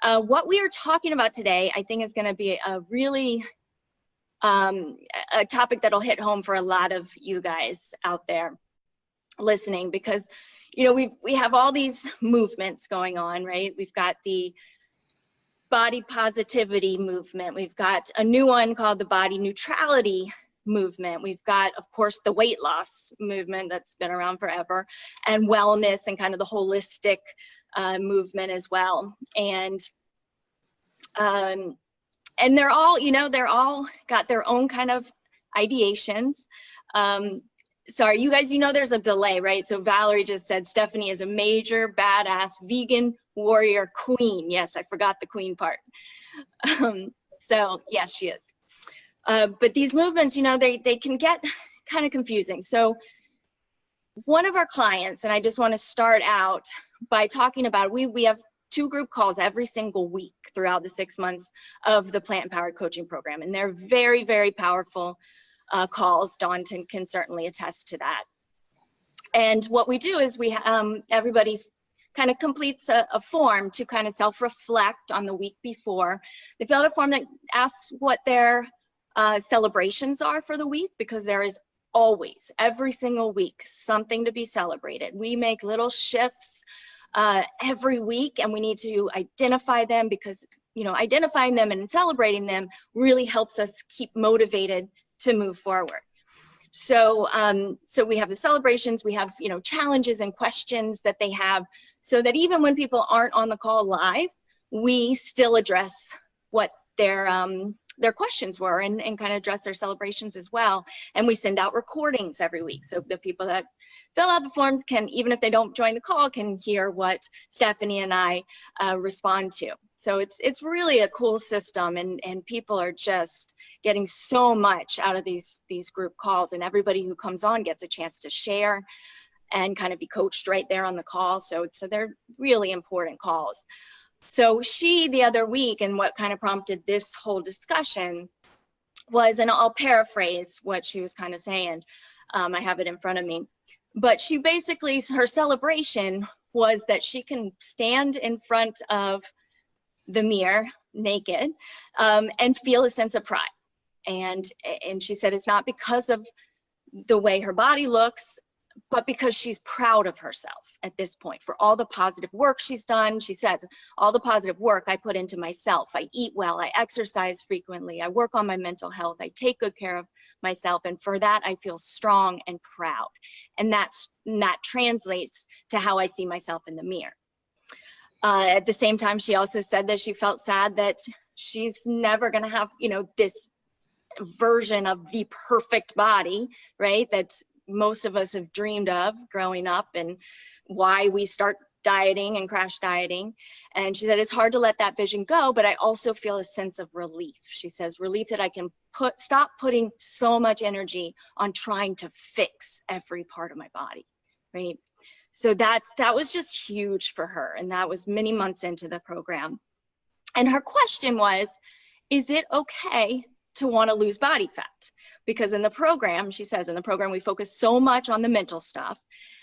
What we are talking about today, I think, is going to be a really a topic that'll hit home for a lot of you guys out there listening, because we have all these movements going on, right? We've got the body positivity movement. We've got a new one called the body neutrality movement. We've got, of course, the weight loss movement that's been around forever, and wellness and kind of the holistic movement as well. And they're all, they're all got their own kind of ideations. Sorry, you guys, there's a delay, right? So Valerie just said Stephanie is a major badass vegan warrior queen. Yes, I forgot the queen part. So yes, she is. But these movements, they can get kind of confusing. So one of our clients, and I just want to start out by talking about, we have 2 group calls every single week throughout the 6 months of the Plant Empowered Coaching Program. And they're very, very powerful calls. Dawn can certainly attest to that. And what we do is everybody kind of completes a form to kind of self-reflect on the week before. They fill out a form that asks what their celebrations are for the week, because there is always, every single week, something to be celebrated. We make little shifts every week, and we need to identify them, because identifying them and celebrating them really helps us keep motivated to move forward. So so we have the celebrations, we have challenges and questions that they have, so that even when people aren't on the call live, we still address what their questions were, and kind of address their celebrations as well. And we send out recordings every week, so the people that fill out the forms can, even if they don't join the call, can hear what Stephanie and I respond to. So it's really a cool system, and people are just getting so much out of these group calls, and everybody who comes on gets a chance to share and kind of be coached right there on the call. So they're really important calls. So the other week, and what kind of prompted this whole discussion was, and I'll paraphrase what she was kind of saying, I have it in front of me, but she basically, her celebration was that she can stand in front of the mirror naked and feel a sense of pride. And she said it's not because of the way her body looks, but because she's proud of herself at this point for all the positive work she's done. She says, all the positive work I put into myself. I eat well, I exercise frequently, I work on my mental health, I take good care of myself, and for that I feel strong and proud. And that translates to how I see myself in the mirror. At the same time, she also said that she felt sad that she's never going to have, this version of the perfect body, right? That most of us have dreamed of growing up, and why we start dieting and crash dieting. And she said it's hard to let that vision go, but I also feel a sense of relief. She says, relief that I can stop putting so much energy on trying to fix every part of my body, right? So that was just huge for her, and that was many months into the program. And her question was, is it okay to want to lose body fat? Because in the program, she says, in the program, we focus so much on the mental stuff.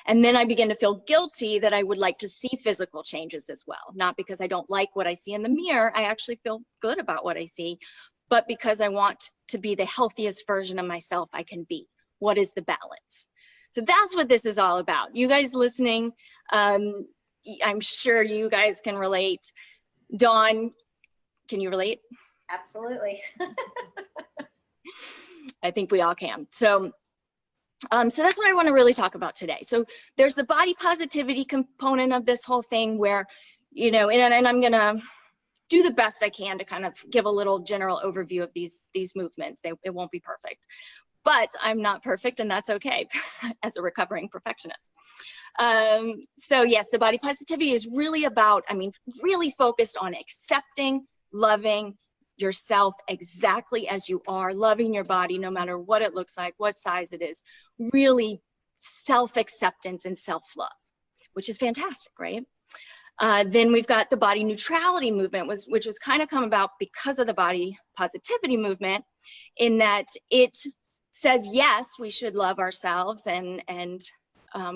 And then I begin to feel guilty that I would like to see physical changes as well. Not because I don't like what I see in the mirror. I actually feel good about what I see, but because I want to be the healthiest version of myself I can be. What is the balance? So that's what this is all about. You guys listening, I'm sure you guys can relate. Dawn, can you relate? Absolutely. I think we all can. So that's what I want to really talk about today. So there's the body positivity component of this whole thing where, and I'm going to do the best I can to kind of give a little general overview of these movements. It won't be perfect, but I'm not perfect, and that's okay as a recovering perfectionist. So yes, the body positivity is really about, really focused on accepting, loving yourself exactly as you are, loving your body no matter what it looks like, what size it is, really self-acceptance and self-love, which is fantastic, right? Then we've got the body neutrality movement, which was kind of come about because of the body positivity movement, in that it says, yes, we should love ourselves and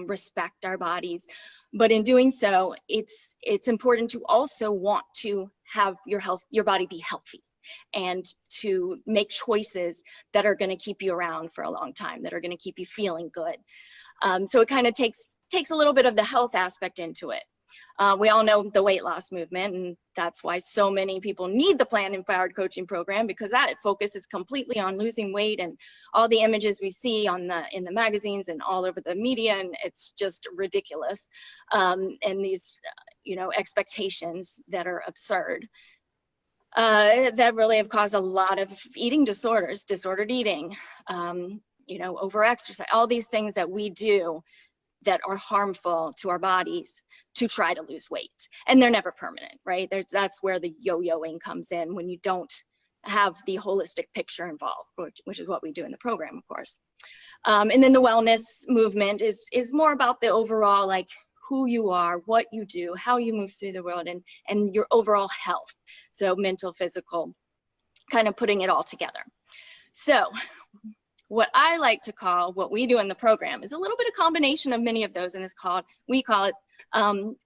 respect our bodies. But in doing so, it's important to also want to have your body be healthy, and to make choices that are going to keep you around for a long time, that are going to keep you feeling good. So it kind of takes a little bit of the health aspect into it. We all know the weight loss movement, and that's why so many people need the plant-empowered coaching program, because that focuses completely on losing weight, and all the images we see in the magazines and all over the media, and it's just ridiculous. And these, expectations that are absurd. That really have caused a lot of eating disorders, disordered eating, over-exercise, all these things that we do that are harmful to our bodies to try to lose weight. And they're never permanent, right? That's where the yo-yoing comes in, when you don't have the holistic picture involved, which is what we do in the program, of course. And then the wellness movement is more about the overall, like, who you are, what you do, how you move through the world, and your overall health. So mental, physical, kind of putting it all together. So what I like to call what we do in the program is a little bit of combination of many of those, and we call it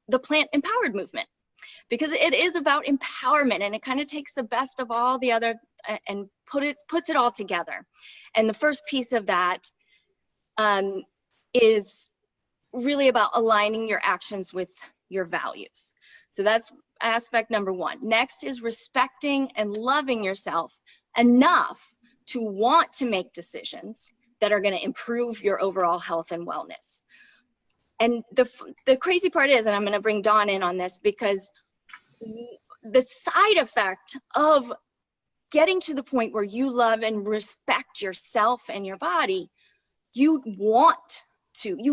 the plant empowered movement, because it is about empowerment, and it kind of takes the best of all the other and puts it all together. And the first piece of that is really about aligning your actions with your values. So that's aspect number one. Next is respecting and loving yourself enough to want to make decisions that are going to improve your overall health and wellness. And the crazy part is, and I'm going to bring Dawn in on this, because the side effect of getting to the point where you love and respect yourself and your body, you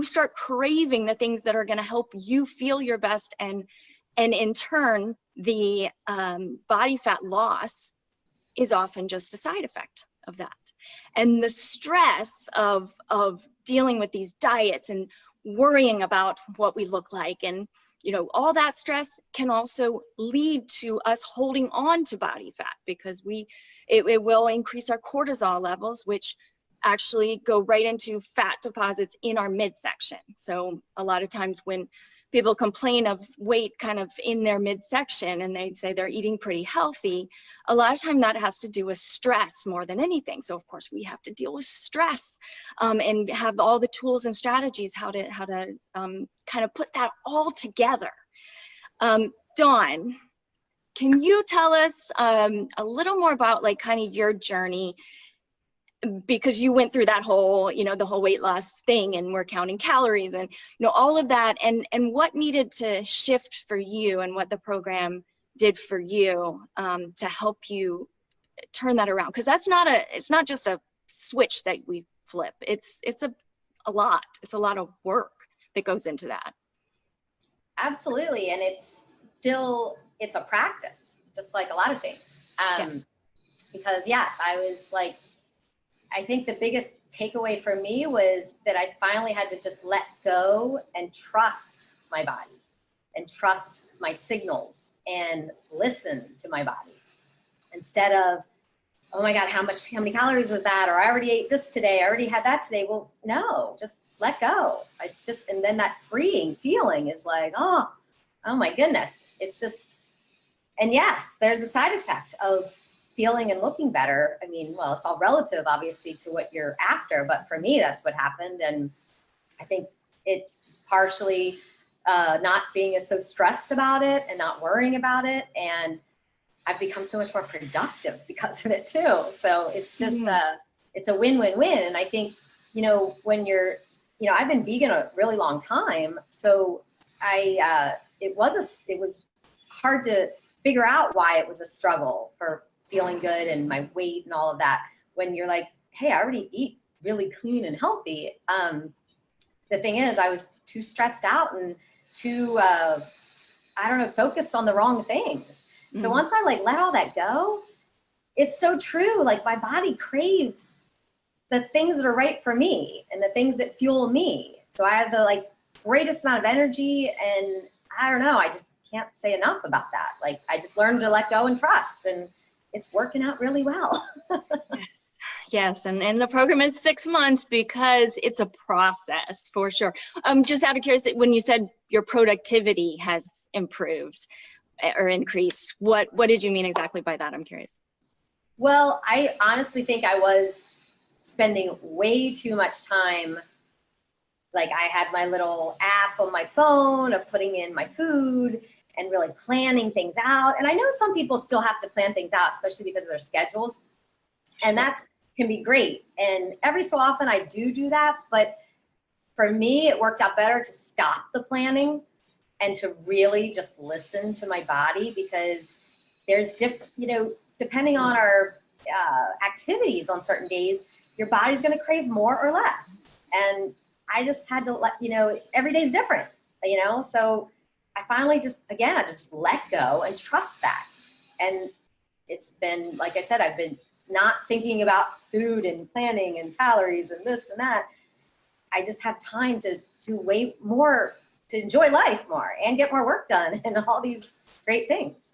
start craving the things that are going to help you feel your best, and in turn, the body fat loss is often just a side effect of that. And the stress of dealing with these diets and worrying about what we look like, and all that stress can also lead to us holding on to body fat, because it will increase our cortisol levels, which actually go right into fat deposits in our midsection. So a lot of times when people complain of weight kind of in their midsection, and they say they're eating pretty healthy, a lot of time that has to do with stress more than anything. So of course we have to deal with stress and have all the tools and strategies how to kind of put that all together. Dawn, can you tell us a little more about like kind of your journey, because you went through that whole, the whole weight loss thing, and we're counting calories and, all of that, and what needed to shift for you, and what the program did for you to help you turn that around? Because it's not just a switch that we flip. It's a lot. It's a lot of work that goes into that. Absolutely. And it's a practice, just like a lot of things. Because yes, I think the biggest takeaway for me was that I finally had to just let go and trust my body, and trust my signals, and listen to my body, instead of, oh my God, how many calories was that? Or I already ate this today. I already had that today. Well, no, just let go. It's just, and then that freeing feeling is like, oh my goodness. It's just, and yes, there's a side effect of feeling and looking better. I mean, well, it's all relative, obviously, to what you're after, but for me, that's what happened. And I think it's partially not being so stressed about it and not worrying about it. And I've become so much more productive because of it too. So it's just, it's a win-win-win. And I think, when you're, I've been vegan a really long time. So it was hard to figure out why it was a struggle for feeling good and my weight and all of that, when you're like, hey, I already eat really clean and healthy. The thing is, I was too stressed out and too, focused on the wrong things. So once I let all that go, it's so true. Like, my body craves the things that are right for me and the things that fuel me. So I have the greatest amount of energy, and I just can't say enough about that. I just learned to let go and trust, and it's working out really well. Yes, and the program is 6 months because it's a process, for sure. Just out of curiosity, when you said your productivity has improved, or increase? What did you mean exactly by that? I'm curious. Well, I honestly think I was spending way too much time. Like, I had my little app on my phone of putting in my food and really planning things out. And I know some people still have to plan things out, especially because of their schedules. And that can be great. And every so often I do that. But for me, it worked out better to stop the planning and to really just listen to my body, because there's different, depending on our activities on certain days, your body's going to crave more or less. And I just had to let, every day's different, so I finally I had to just let go and trust that. And it's been, like I said, I've been not thinking about food and planning and calories and this and that. I just have time to wait more, to enjoy life more and get more work done and all these great things.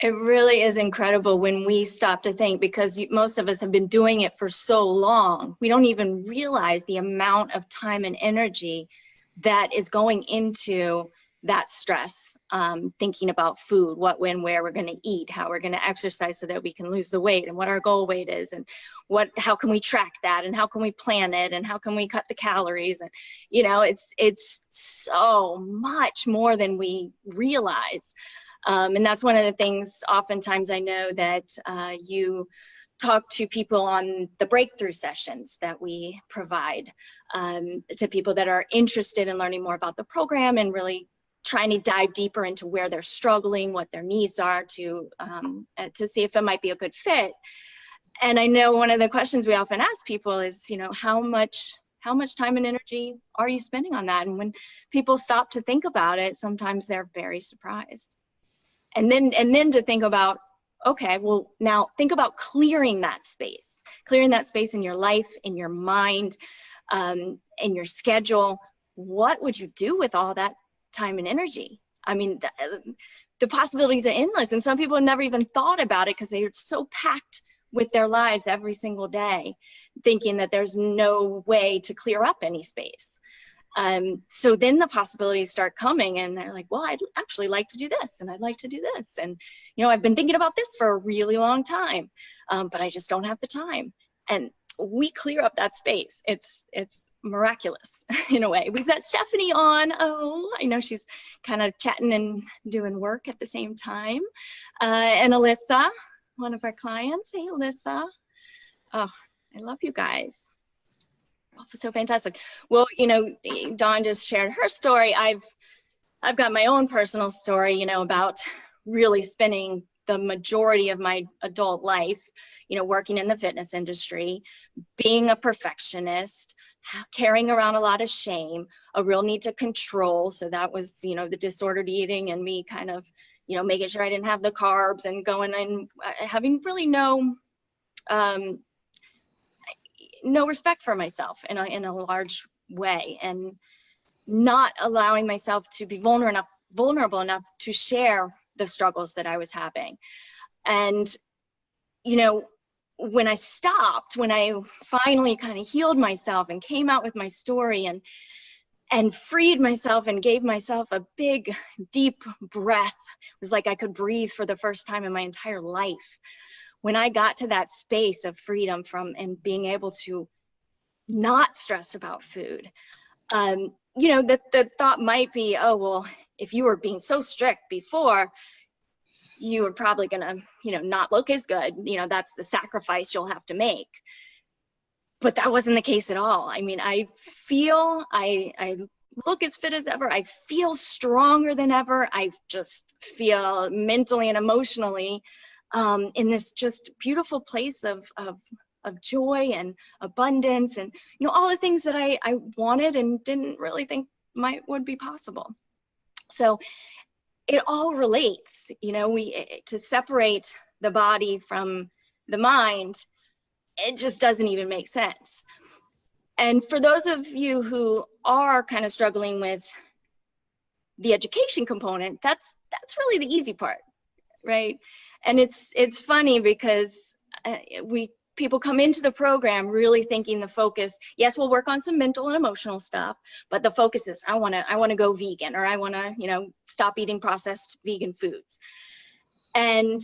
It really is incredible when we stop to think, because most of us have been doing it for so long. We don't even realize the amount of time and energy that is going into that stress, thinking about food, what, when, where we're going to eat, how we're going to exercise so that we can lose the weight, and what our goal weight is, and how can we track that, and how can we plan it, and how can we cut the calories. And it's so much more than we realize. And that's one of the things oftentimes I know that you talk to people on the breakthrough sessions that we provide to people that are interested in learning more about the program and really trying to dive deeper into where they're struggling, what their needs are, to see if it might be a good fit. And I know one of the questions we often ask people is, how much time and energy are you spending on that? And when people stop to think about it, sometimes they're very surprised. And then to think about, okay, well, now think about clearing that space in your life, in your mind, in your schedule. What would you do with all that time and energy? I mean, the possibilities are endless, and some people have never even thought about it because they are so packed with their lives every single day, thinking that there's no way to clear up any space. So then the possibilities start coming, and they're like, well, I'd actually like to do this, and I'd like to do this. And, I've been thinking about this for a really long time, but I just don't have the time. And we clear up that space. It's miraculous in a way. We've got Stephanie on. Oh, I know she's kind of chatting and doing work at the same time. And Alyssa, one of our clients. Hey, Alyssa. Oh, I love you guys. Oh, so fantastic. Well, Dawn just shared her story. I've got my own personal story, about really spending the majority of my adult life, working in the fitness industry, being a perfectionist, carrying around a lot of shame, a real need to control. So that was, the disordered eating and me kind of, making sure I didn't have the carbs and going and having really no respect for myself in a large way, and not allowing myself to be vulnerable enough to share the struggles that I was having. And, when I stopped, when I finally kind of healed myself and came out with my story and freed myself and gave myself a big, deep breath, it was like I could breathe for the first time in my entire life. When I got to that space of freedom and being able to not stress about food, the thought might be, oh, well, if you were being so strict before, you were probably gonna, not look as good. That's the sacrifice you'll have to make. But that wasn't the case at all. I mean, I feel, I look as fit as ever. I feel stronger than ever. I just feel mentally and emotionally in this just beautiful place of joy and abundance, and all the things that I wanted and didn't really think would be possible. So it all relates, to separate the body from the mind, it just doesn't even make sense. And for those of you who are kind of struggling with the education component, that's really the easy part, right? And it's funny because we people come into the program really thinking the focus, yes, we'll work on some mental and emotional stuff, but the focus is I want to go vegan, or I want to, you know, stop eating processed vegan foods. And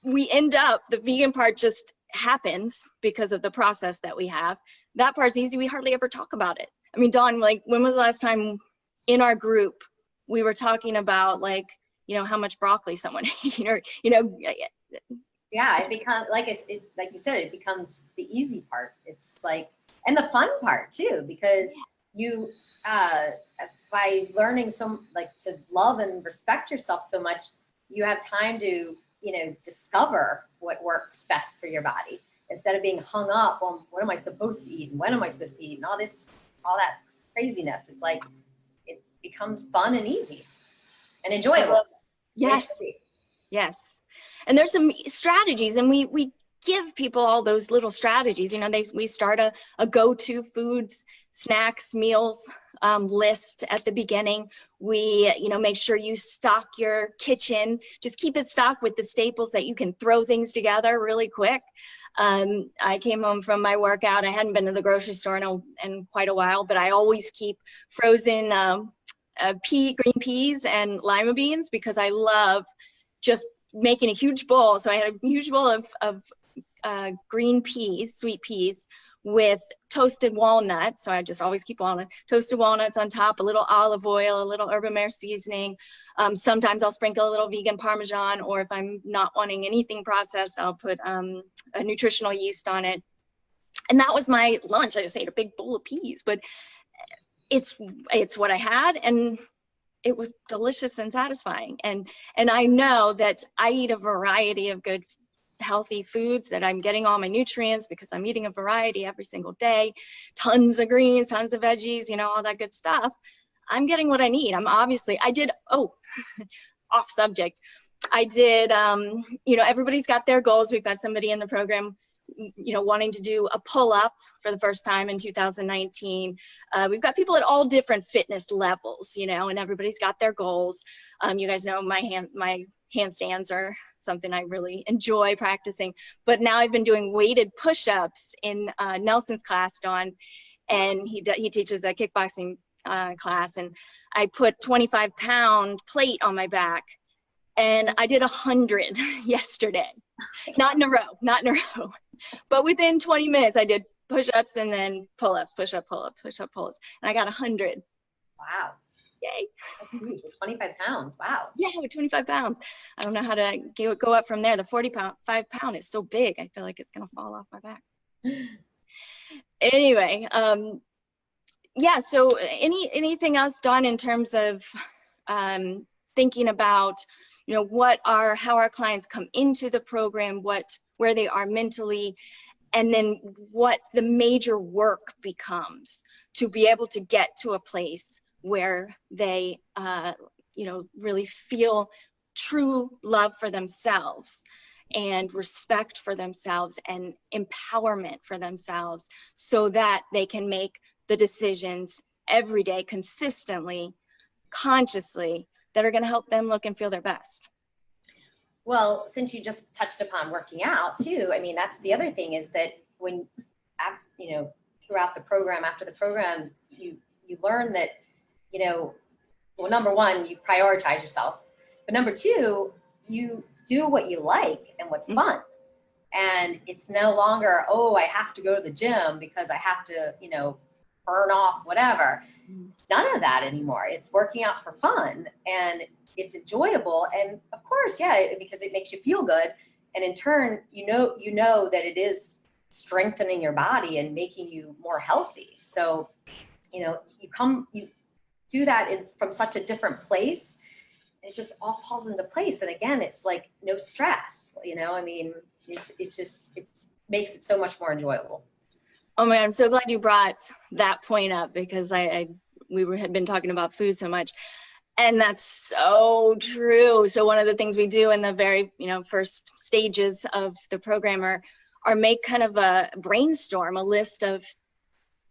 we end up, the vegan part just happens because of the process that we have. That part's easy. We hardly ever talk about it. I mean, Dawn, like, when was the last time in our group we were talking about, like, you know, how much broccoli someone ate, or, you know, yeah, it becomes like like you said, it becomes the easy part. It's like, and the fun part too, because you by learning like to love and respect yourself so much, you have time to, you know, discover what works best for your body instead of being hung up on what am I supposed to eat and when am I supposed to eat and all that craziness. It's like it becomes fun and easy and enjoyable. Yes. Yes. And there's some strategies, and we give people all those little strategies. You know, we start a go-to foods, snacks, meals list at the beginning. We, you know, make sure you stock your kitchen. Just keep it stocked with the staples that you can throw things together really quick. I came home from my workout. I hadn't been to the grocery store in quite a while, but I always keep frozen green peas and lima beans, because I love just making a huge bowl. So I had a huge bowl of green peas, sweet peas, with toasted walnuts. So I just always keep toasted walnuts on top, a little olive oil, a little Urban Mare seasoning. Sometimes I'll sprinkle a little vegan Parmesan, or if I'm not wanting anything processed, I'll put a nutritional yeast on it. And that was my lunch. I just ate a big bowl of peas, but it's what I had, and it was delicious and satisfying. And I know that I eat a variety of good, healthy foods, that I'm getting all my nutrients because I'm eating a variety every single day, tons of greens, tons of veggies, you know, all that good stuff. I'm getting what I need. Off subject. I did, you know, everybody's got their goals. We've got somebody in the program, you know, wanting to do a pull-up for the first time in 2019. We've got people at all different fitness levels, you know, and everybody's got their goals. You guys know my handstands are something I really enjoy practicing, but now I've been doing weighted push-ups in Nelson's class, Dawn, and he teaches a kickboxing class, and I put 25-pound plate on my back, and I did 100 yesterday. Not in a row. But within 20 minutes, I did push-ups and then pull-ups, push-up, pull-ups, push-up, pull-ups. And I got 100. Wow. Yay. That's huge. It's 25 pounds. Wow. Yeah, with 25 pounds. I don't know how to go up from there. The 45-pound is so big, I feel like it's going to fall off my back. Anyway, yeah, so anything else, Dawn, in terms of thinking about, you know, how our clients come into the program, where they are mentally, and then what the major work becomes to be able to get to a place where they, you know, really feel true love for themselves and respect for themselves and empowerment for themselves, so that they can make the decisions every day, consistently, consciously, that are going to help them look and feel their best. Well, since you just touched upon working out too, I mean, that's the other thing, is that when, you know, throughout the program, after the program, you learn that, you know, well, number one, you prioritize yourself, but number two, you do what you like and what's fun. And it's no longer, oh, I have to go to the gym because I have to, you know, burn off whatever. It's none of that anymore. It's working out for fun, and it's enjoyable. And of course, yeah, because it makes you feel good. And in turn, you know that it is strengthening your body and making you more healthy. So, you know, you do that from such a different place. It just all falls into place. And again, it's like no stress, you know, I mean, it makes it so much more enjoyable. Oh man, I'm so glad you brought that point up, because we had been talking about food so much, and that's so true. So one of the things we do in the very, you know, first stages of the program are make kind of a brainstorm, a list of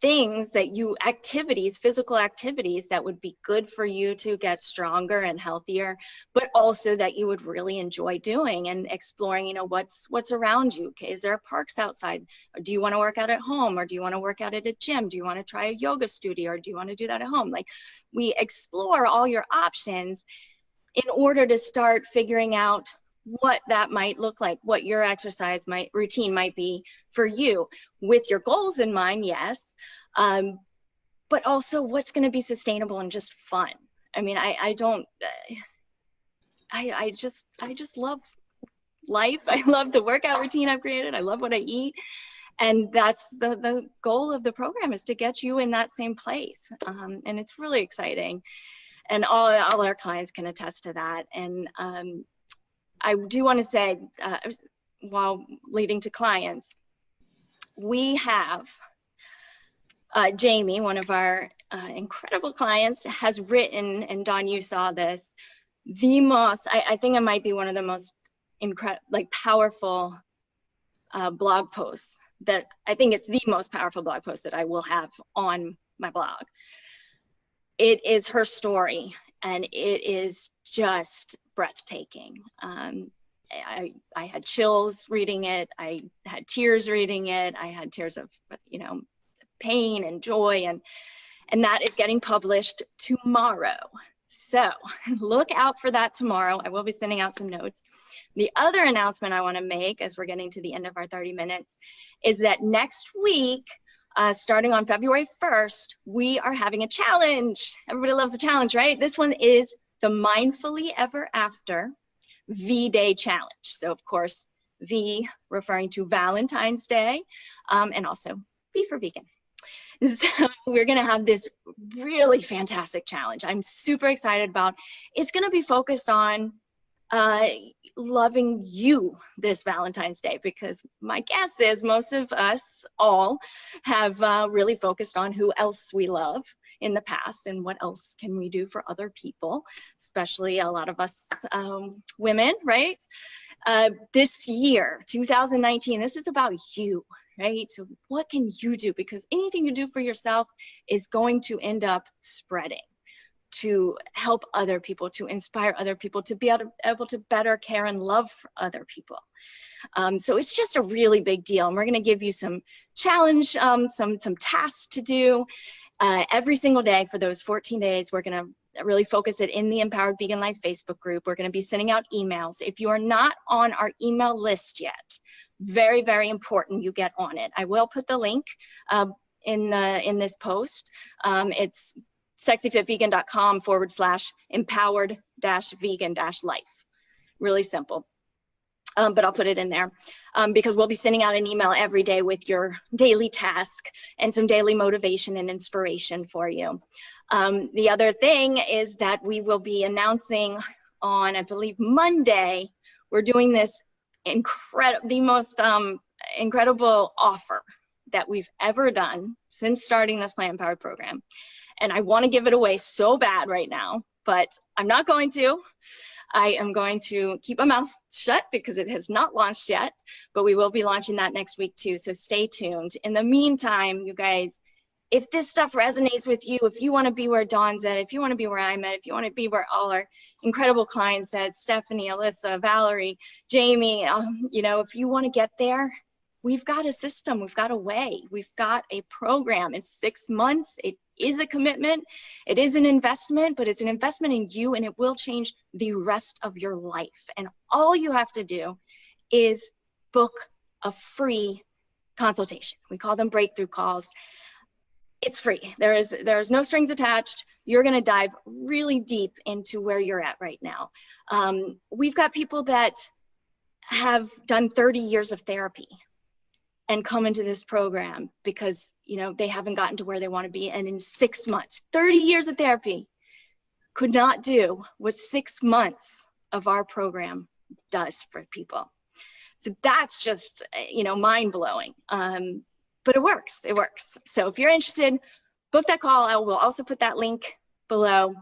things that activities, physical activities that would be good for you to get stronger and healthier, but also that you would really enjoy doing and exploring, you know, what's around you. Okay, is there parks outside? Or do you want to work out at home? Or do you want to work out at a gym? Do you want to try a yoga studio? Or do you want to do that at home? Like, we explore all your options in order to start figuring out what that might look like, what your exercise routine might be for you, with your goals in mind, yes, but also what's going to be sustainable and just fun. I mean, I just love life. I love the workout routine I've created. I love what I eat. And that's the goal of the program, is to get you in that same place. And it's really exciting. And all our clients can attest to that. And I do want to say, while leading to clients, we have Jamie, one of our incredible clients, has written, and Dawn, you saw this, the most, I think it might be one of the most powerful blog posts that, I think it's the most powerful blog post that I will have on my blog. It is her story, and it is just breathtaking. I had chills reading it. I had tears reading it. I had tears of, you know, pain and joy, and that is getting published tomorrow. So look out for that tomorrow. I will be sending out some notes. The other announcement I want to make, as we're getting to the end of our 30 minutes, is that next week, starting on February 1st, we are having a challenge. Everybody loves a challenge, right? This one is the Mindfully Ever After V-Day Challenge. So, of course, V referring to Valentine's Day, and also V for vegan. So we're going to have this really fantastic challenge I'm super excited about. It's going to be focused on loving you this Valentine's Day, because my guess is most of us all have really focused on who else we love in the past and what else can we do for other people, especially a lot of us women, right? This year, 2019, this is about you, right? So what can you do? Because anything you do for yourself is going to end up spreading, to help other people, to inspire other people, to be able to better care and love for other people. So it's just a really big deal. And we're going to give you some challenge, some tasks to do every single day for those 14 days. We're going to really focus it in the Empowered Vegan Life Facebook group. We're going to be sending out emails. If you are not on our email list yet, very, very important you get on it. I will put the link in this post. It's sexyfitvegan.com/empowered-vegan-life. Really simple. But I'll put it in there because we'll be sending out an email every day with your daily task and some daily motivation and inspiration for you. The other thing is that we will be announcing on, I believe, Monday, we're doing this the most incredible offer that we've ever done since starting this Plant Empowered program. And I want to give it away so bad right now, but I'm not going to. I am going to keep my mouth shut because it has not launched yet, but we will be launching that next week too, so stay tuned. In the meantime, you guys, if this stuff resonates with you, if you want to be where Dawn's at, if you want to be where I'm at, if you want to be where all our incredible clients at, Stephanie, Alyssa, Valerie, Jamie, you know, if you want to get there, we've got a system, we've got a way, we've got a program. It's 6 months. It is a commitment. It is an investment, but it's an investment in you, and it will change the rest of your life. And all you have to do is book a free consultation. We call them breakthrough calls. It's free. There is no strings attached. You're going to dive really deep into where you're at right now. We've got people that have done 30 years of therapy and come into this program because, you know, they haven't gotten to where they want to be. And in 6 months, 30 years of therapy could not do what 6 months of our program does for people. So that's just, you know, mind blowing. But it works. It works. So if you're interested, book that call. I will also put that link below.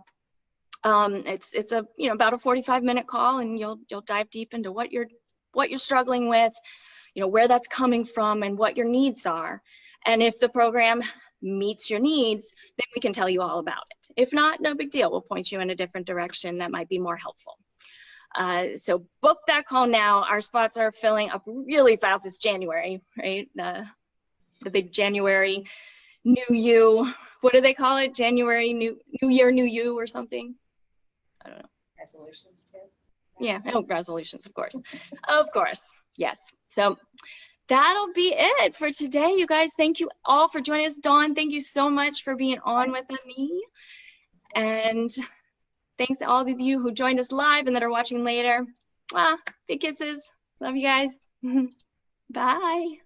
It's a, you know, about a 45-minute call, and you'll dive deep into what you're struggling with, you know, where that's coming from and what your needs are. And if the program meets your needs, then we can tell you all about it. If not, no big deal. We'll point you in a different direction that might be more helpful. So book that call now. Our spots are filling up really fast. It's January, right? The big January new you. What do they call it? January new year, new you, or something? I don't know. Resolutions too. Yeah. Oh, resolutions, of course. Of course. Yes. So that'll be it for today, you guys. Thank you all for joining us. Dawn, thank you so much for being on with me. And thanks to all of you who joined us live and that are watching later. Big kisses. Love you guys. Bye.